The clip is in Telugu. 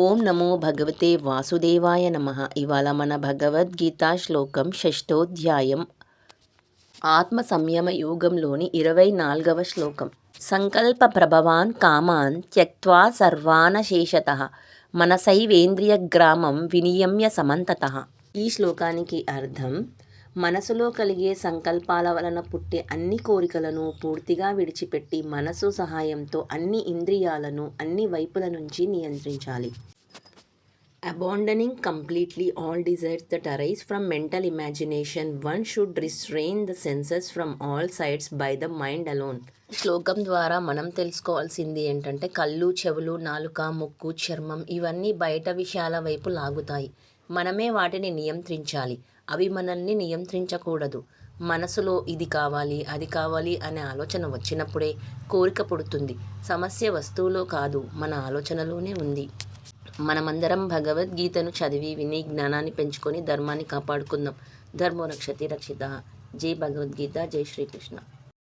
ఓం నమో భగవతే వాసుదేవాయ నమః. ఇవాళ మన భగవద్గీత శ్లోకం 6వ అధ్యాయం ఆత్మ సంయమ యోగంలోని 24వ శ్లోకం. సంకల్ప ప్రభవాన్ కామాన్ త్యక్త్వా సర్వానశేషతః మనసైవేంద్రియగ్రామం వినియమ్య సమంతతః. ఈ శ్లోకానికి అర్థం, మనసులో కలిగే సంకల్పాల వలన పుట్టే అన్ని కోరికలను పూర్తిగా విడిచిపెట్టి మనసు సహాయంతో అన్ని ఇంద్రియాలను అన్ని వైపుల నుంచి నియంత్రించాలి. Abandoning completely all desires that arise from mental imagination, one should restrain the senses from all sides by the mind alone. శ్లోకం ద్వారా మనం తెలుసుకోవాల్సింది ఏంటంటే, కళ్ళు, చెవులు, నాలుక, ముక్కు, చర్మం ఇవన్నీ బయట విషయాల వైపు లాగుతాయి. మనమే వాటిని నియంత్రించాలి. అవి మనల్ని నియంత్రించకూడదు. మనసులో ఇది కావాలి, అది కావాలి అనే ఆలోచన వచ్చినప్పుడే కోరిక పుడుతుంది. సమస్య వస్తువులో కాదు, మన ఆలోచనలోనే ఉంది. మనమందరం భగవద్గీతను చదివి విని జ్ఞానాన్ని పెంచుకొని ధర్మాన్ని కాపాడుకుందాం. ధర్మో రక్షతి రక్షితః. జై భగవద్గీత. జై శ్రీకృష్ణ.